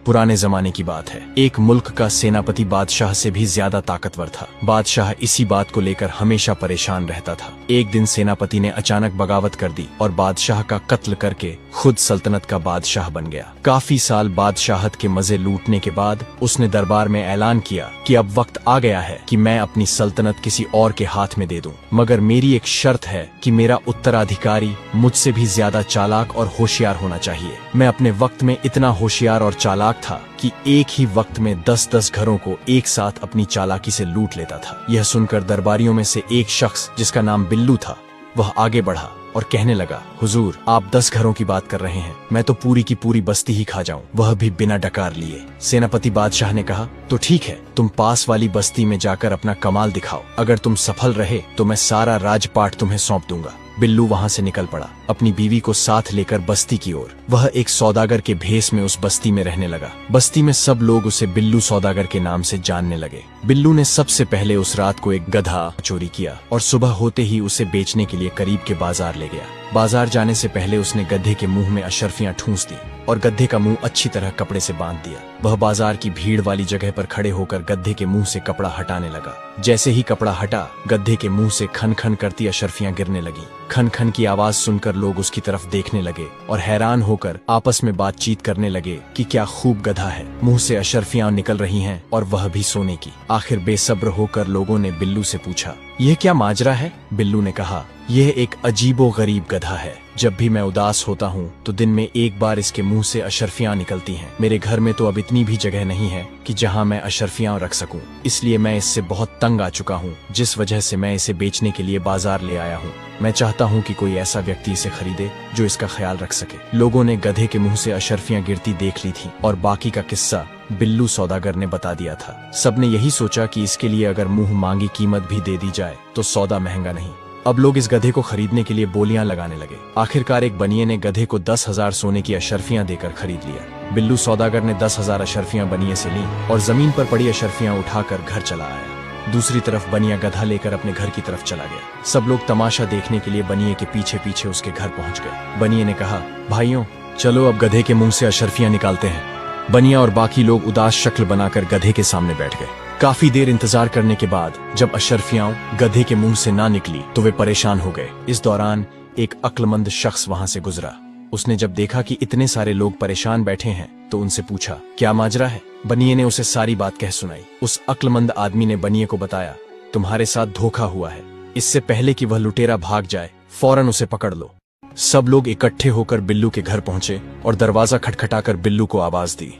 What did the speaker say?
पुराने जमाने की बात है। एक मुल्क का सेनापति बादशाह से भी ज्यादा ताकतवर था। बादशाह इसी बात को लेकर हमेशा परेशान रहता था। एक दिन सेनापति ने अचानक बगावत कर दी और बादशाह का कत्ल करके खुद सल्तनत का बादशाह बन गया। काफी साल बादशाहत के मजे लूटने के बाद उसने दरबार में ऐलान किया कि अब वक्त आ गया है कि मैं अपनी सल्तनत किसी और के हाथ में दे दूं, मगर मेरी एक शर्त है कि मेरा उत्तराधिकारी मुझसे भी ज्यादा चालाक और होशियार होना चाहिए। मैं अपने वक्त में इतना होशियार और चालाक था कि एक ही वक्त में 10-10 घरों को एक साथ अपनी चालाकी से लूट लेता था। यह सुनकर दरबारियों में से एक शख्स जिसका नाम बिल्लू था, वह आगे बढ़ा और कहने लगा, हुजूर, आप 10 घरों की बात कर रहे हैं, मैं तो पूरी की पूरी बस्ती ही खा जाऊं, वह भी बिना डकार लिए। सेनापति बादशाह ने कहा, तो ठीक है, तुम पास वाली बस्ती में जाकर अपना कमाल दिखाओ। अगर तुम सफल रहे तो मैं सारा राजपाट तुम्हें सौंप दूंगा। बिल्लू वहां से निकल पड़ा, अपनी बीवी को साथ लेकर बस्ती की ओर। वह एक सौदागर के भेष में उस बस्ती में रहने लगा। बस्ती में सब लोग उसे बिल्लू सौदागर के नाम से जानने लगे। बिल्लू ने सबसे पहले उस रात को एक गधा चोरी किया और सुबह होते ही उसे बेचने के लिए करीब के बाजार ले गया। बाजार जाने से पहले उसने गधे के मुंह में अशर्फियां ठूंस दी और गधे का मुंह अच्छी तरह कपड़े से बांध दिया। वह बाजार की भीड़ वाली जगह पर खड़े होकर गधे के मुंह से कपड़ा हटाने लगा। जैसे ही कपड़ा हटा, गधे के मुंह से खन खन करती अशर्फियां गिरने लगी। खन खन की आवाज सुनकर लोग उसकी तरफ देखने लगे और हैरान होकर आपस में बातचीत करने लगे कि क्या खूब गधा है, मुंह से अशर्फियां निकल रही हैं और वह भी सोने की। आखिर बेसब्र होकर लोगों ने बिल्लू से पूछा, यह क्या माजरा है? बिल्लू ने कहा, यह एक अजीबो गरीब गधा है। जब भी मैं उदास होता हूँ तो दिन में एक बार इसके मुंह से अशर्फियां निकलती हैं। मेरे घर में तो अब इतनी भी जगह नहीं है कि जहाँ मैं अशर्फियां रख सकूं, इसलिए मैं इससे बहुत तंग आ चुका हूँ, जिस वजह से मैं इसे बेचने के लिए बाजार ले आया हूँ। मैं चाहता हूँ कि कोई ऐसा व्यक्ति इसे खरीदे जो इसका ख्याल रख सके। लोगों ने गधे के मुंह से अशर्फियां गिरती देख ली थी और बाकी का किस्सा बिल्लू सौदागर ने बता दिया था। सबने यही सोचा कि इसके लिए अगर मुंह मांगी कीमत भी दे दी जाए तो सौदा महंगा नहीं। अब लोग इस गधे को खरीदने के लिए बोलियां लगाने लगे। आखिरकार एक बनिए ने गधे को 10,000 सोने की अशर्फियां देकर खरीद लिया। बिल्लू सौदागर ने 10,000 अशर्फियां बनिए से ली और जमीन पर पड़ी अशर्फियां उठाकर घर चला आया। दूसरी तरफ बनिया गधा लेकर अपने घर की तरफ चला गया। सब लोग तमाशा देखने के लिए बनिए के पीछे पीछे उसके घर पहुंच गए। बनिए ने कहा, भाइयों, चलो अब गधे के मुंह से अशर्फियां निकालते हैं। बनिया और बाकी लोग उदास शक्ल बनाकर गधे के सामने बैठ गए। काफी देर इंतजार करने के बाद जब अशर्फियां गधे के मुंह से ना निकली तो वे परेशान हो गए। इस दौरान एक अक्लमंद शख्स वहां से गुजरा। उसने जब देखा कि इतने सारे लोग परेशान बैठे हैं तो उनसे पूछा, क्या माजरा है? बनिए ने उसे सारी बात कह सुनाई। उस अक्लमंद आदमी ने बनिए को बताया, तुम्हारे साथ धोखा हुआ है। इससे पहले कि वह लुटेरा भाग जाए, फौरन उसे पकड़ लो। सब लोग इकट्ठे होकर बिल्लू के घर पहुंचे और दरवाजा खटखटाकर बिल्लू को आवाज दी।